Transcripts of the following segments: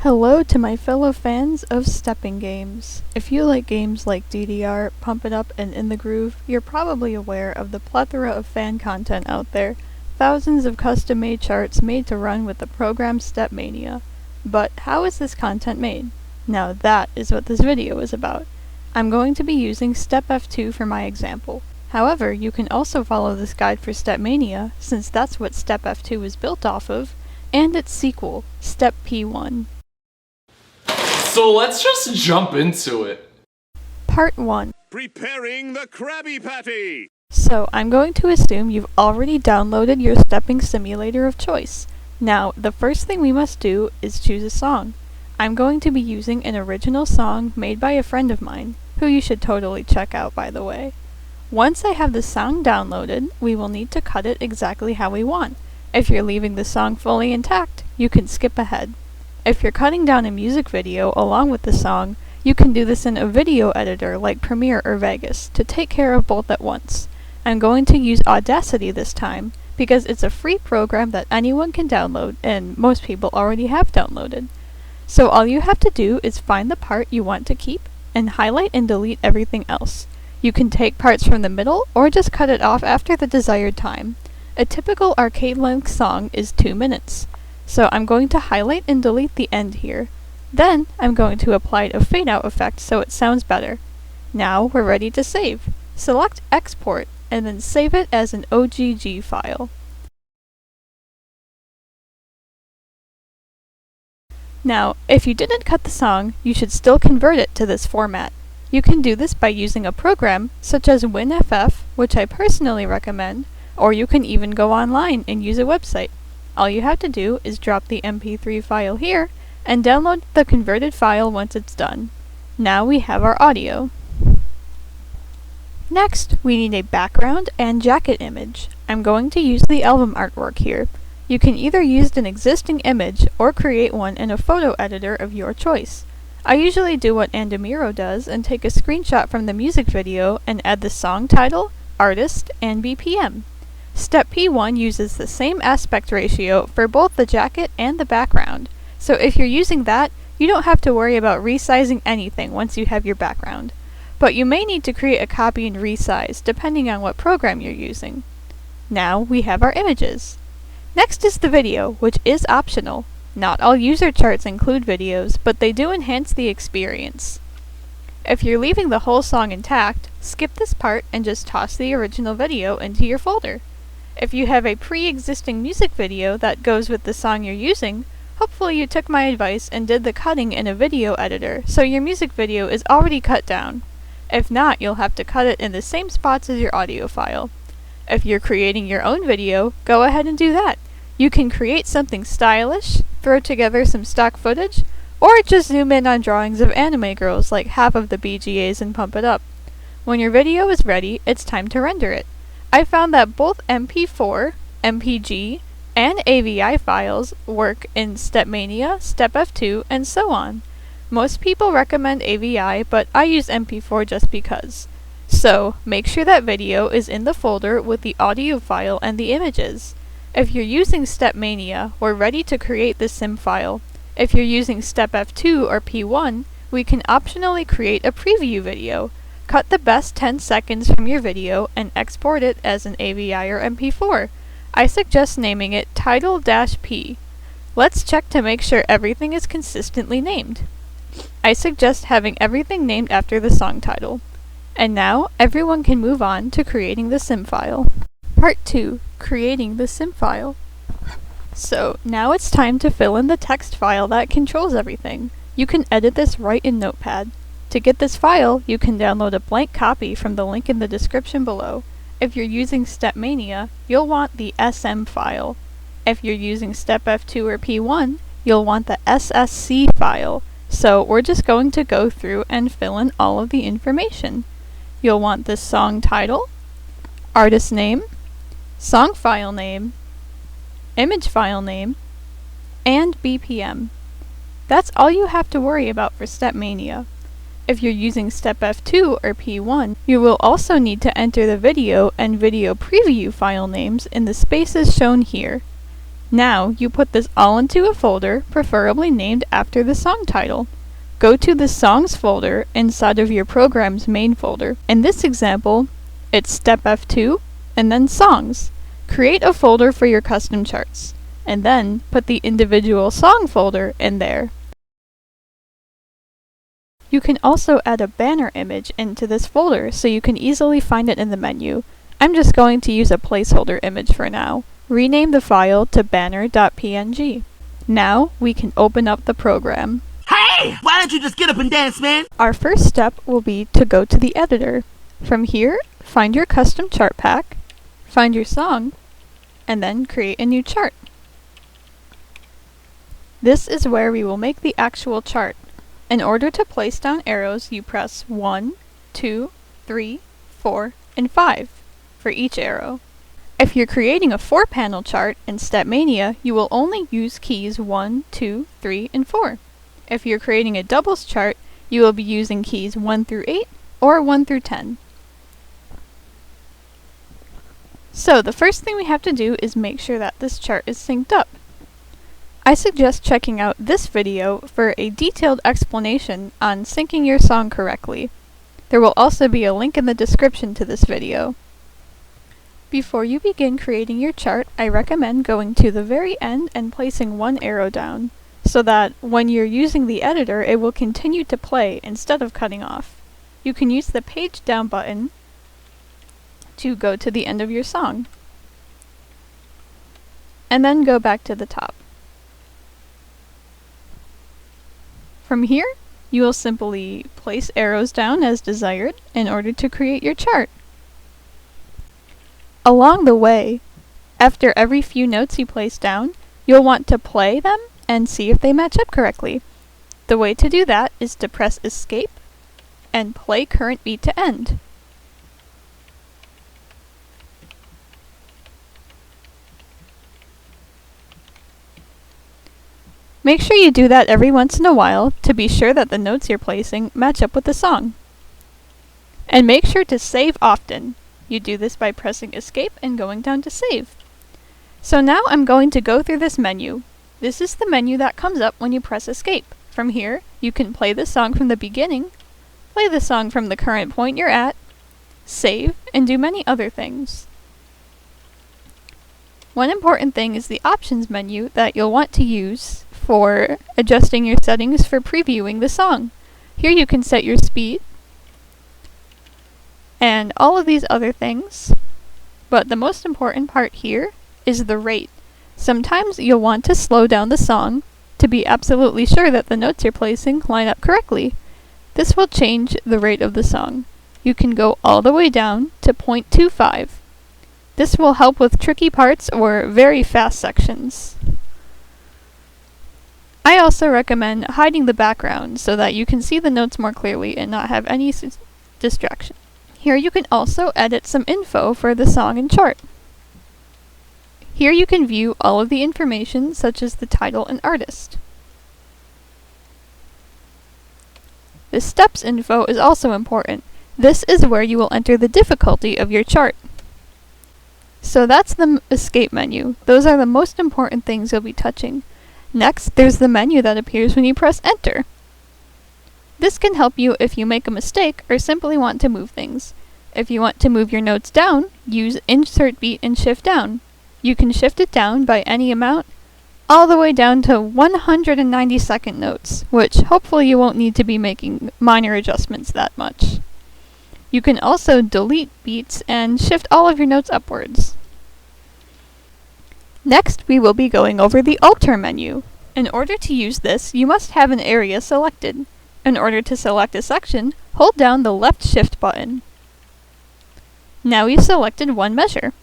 Hello to my fellow fans of stepping games. If you like games like DDR, Pump It Up, and In the Groove, you're probably aware of the plethora of fan content out there. Thousands of custom-made charts made to run with the program Stepmania. But how is this content made? Now that is what this video is about. I'm going to be using StepF2 for my example. However, you can also follow this guide for Stepmania, since that's what StepF2 is built off of, and its sequel, StepP1. So let's just jump into it. Part 1. Preparing the Krabby Patty! So I'm going to assume you've already downloaded your stepping simulator of choice. Now, the first thing we must do is choose a song. I'm going to be using an original song made by a friend of mine, who you should totally check out, by the way. Once I have the song downloaded, we will need to cut it exactly how we want. If you're leaving the song fully intact, you can skip ahead. If you're cutting down a music video along with the song, you can do this in a video editor like Premiere or Vegas to take care of both at once. I'm going to use Audacity this time because it's a free program that anyone can download and most people already have downloaded. So all you have to do is find the part you want to keep and highlight and delete everything else. You can take parts from the middle or just cut it off after the desired time. A typical arcade-length song is 2 minutes. So I'm going to highlight and delete the end here. Then I'm going to apply a fade out effect so it sounds better. Now we're ready to save. Select Export and then save it as an OGG file. Now, if you didn't cut the song, you should still convert it to this format. You can do this by using a program such as WinFF, which I personally recommend, or you can even go online and use a website. All you have to do is drop the MP3 file here and download the converted file once it's done. Now we have our audio. Next, we need a background and jacket image. I'm going to use the album artwork here. You can either use an existing image or create one in a photo editor of your choice. I usually do what Andamiro does and take a screenshot from the music video and add the song title, artist, and BPM. StepP1 uses the same aspect ratio for both the jacket and the background, so if you're using that, you don't have to worry about resizing anything once you have your background. But you may need to create a copy and resize, depending on what program you're using. Now we have our images. Next is the video, which is optional. Not all user charts include videos, but they do enhance the experience. If you're leaving the whole song intact, skip this part and just toss the original video into your folder. If you have a pre-existing music video that goes with the song you're using, hopefully you took my advice and did the cutting in a video editor, so your music video is already cut down. If not, you'll have to cut it in the same spots as your audio file. If you're creating your own video, go ahead and do that. You can create something stylish, throw together some stock footage, or just zoom in on drawings of anime girls like half of the BGAs and Pump It Up. When your video is ready, it's time to render it. I found that both MP4, MPG, and AVI files work in Stepmania, StepF2, and so on. Most people recommend AVI, but I use MP4 just because. So, make sure that video is in the folder with the audio file and the images. If you're using Stepmania, we're ready to create the Simfile. If you're using StepF2 or P1, we can optionally create a preview video. Cut the best 10 seconds from your video and export it as an AVI or MP4. I suggest naming it title-P. Let's check to make sure everything is consistently named. I suggest having everything named after the song title. And now, everyone can move on to creating the Simfile. Part 2. Creating the Simfile. So, now it's time to fill in the text file that controls everything. You can edit this right in Notepad. To get this file, you can download a blank copy from the link in the description below. If you're using Stepmania, you'll want the SM file. If you're using StepF2 or P1, you'll want the SSC file. So we're just going to go through and fill in all of the information. You'll want the song title, artist name, song file name, image file name, and BPM. That's all you have to worry about for Stepmania. If you're using StepF2 or P1, you will also need to enter the video and video preview file names in the spaces shown here. Now you put this all into a folder, preferably named after the song title. Go to the Songs folder inside of your program's main folder. In this example, it's StepF2 and then Songs. Create a folder for your custom charts, and then put the individual song folder in there. You can also add a banner image into this folder so you can easily find it in the menu. I'm just going to use a placeholder image for now. Rename the file to banner.png. Now we can open up the program. Hey! Why don't you just get up and dance, man? Our first step will be to go to the editor. From here, find your custom chart pack, find your song, and then create a new chart. This is where we will make the actual chart. In order to place down arrows, you press 1, 2, 3, 4, and 5 for each arrow. If you're creating a 4-panel chart in Stepmania, you will only use keys 1, 2, 3, and 4. If you're creating a doubles chart, you will be using keys 1 through 8 or 1 through 10. So the first thing we have to do is make sure that this chart is synced up. I suggest checking out this video for a detailed explanation on syncing your song correctly. There will also be a link in the description to this video. Before you begin creating your chart, I recommend going to the very end and placing one arrow down, so that when you're using the editor, it will continue to play instead of cutting off. You can use the page down button to go to the end of your song, and then go back to the top. From here, you will simply place arrows down as desired in order to create your chart. Along the way, after every few notes you place down, you'll want to play them and see if they match up correctly. The way to do that is to press Escape and play current beat to end. Make sure you do that every once in a while to be sure that the notes you're placing match up with the song. And make sure to save often. You do this by pressing Escape and going down to Save. So now I'm going to go through this menu. This is the menu that comes up when you press Escape. From here, you can play the song from the beginning, play the song from the current point you're at, save, and do many other things. One important thing is the Options menu that you'll want to use for adjusting your settings for previewing the song. Here you can set your speed and all of these other things, but the most important part here is the rate. Sometimes you'll want to slow down the song to be absolutely sure that the notes you're placing line up correctly. This will change the rate of the song. You can go all the way down to 0.25. This will help with tricky parts or very fast sections. I also recommend hiding the background so that you can see the notes more clearly and not have any distraction. Here you can also edit some info for the song and chart. Here you can view all of the information such as the title and artist. The steps info is also important. This is where you will enter the difficulty of your chart. So that's the Escape menu. Those are the most important things you'll be touching. Next, there's the menu that appears when you press Enter. This can help you if you make a mistake or simply want to move things. If you want to move your notes down, use Insert Beat and Shift Down. You can shift it down by any amount, all the way down to 192nd notes, which hopefully you won't need to be making minor adjustments that much. You can also delete beats and shift all of your notes upwards. Next, we will be going over the Alter menu. In order to use this, you must have an area selected. In order to select a section, hold down the left Shift button. Now we've selected one measure.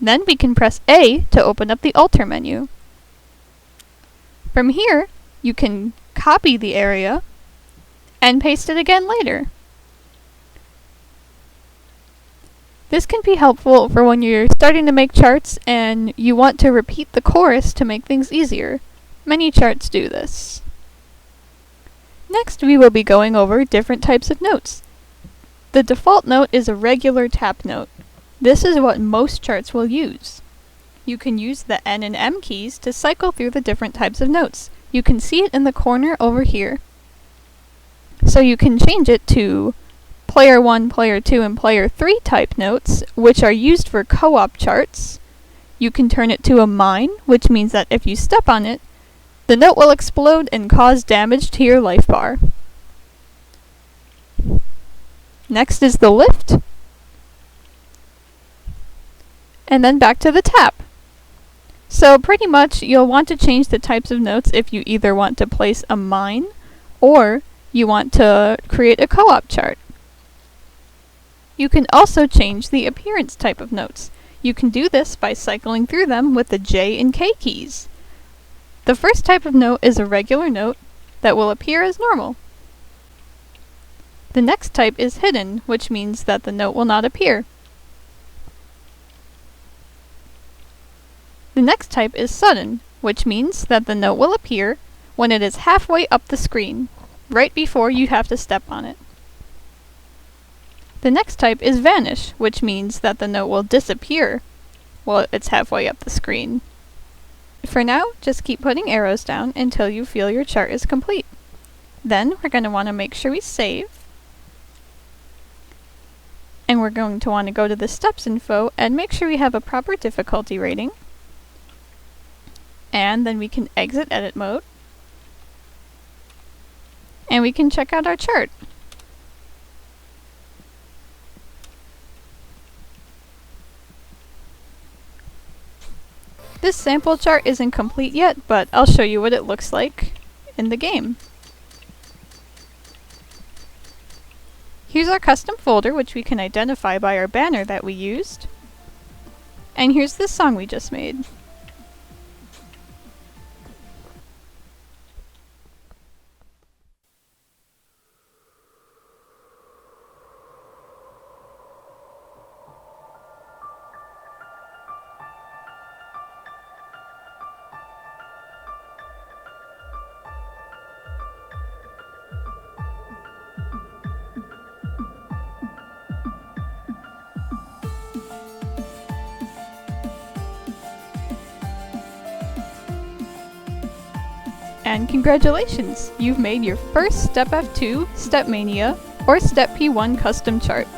Then we can press A to open up the Alter menu. From here, you can copy the area and paste it again later. This can be helpful for when you're starting to make charts and you want to repeat the chorus to make things easier. Many charts do this. Next, we will be going over different types of notes. The default note is a regular tap note. This is what most charts will use. you can use the N and M keys to cycle through the different types of notes. You can see it in the corner over here. So you can change it to Player 1, Player 2, and Player 3 type notes, which are used for co-op charts. You can turn it to a mine, which means that if you step on it, the note will explode and cause damage to your life bar. Next is the lift. And then back to the tap. So pretty much you'll want to change the types of notes if you either want to place a mine or you want to create a co-op chart. You can also change the appearance type of notes. You can do this by cycling through them with the J and K keys. The first type of note is a regular note that will appear as normal. The next type is hidden, which means that the note will not appear. The next type is sudden, which means that the note will appear when it is halfway up the screen, right before you have to step on it. The next type is vanish, which means that the note will disappear while it's halfway up the screen. For now, just keep putting arrows down until you feel your chart is complete. Then we're going to want to make sure we save. And we're going to want to go to the steps info and make sure we have a proper difficulty rating. And then we can exit edit mode. And we can check out our chart. This sample chart isn't complete yet, but I'll show you what it looks like in the game. Here's our custom folder, which we can identify by our banner that we used. And here's this song we just made. And congratulations! You've made your first StepF2, Stepmania, or StepP1 custom chart.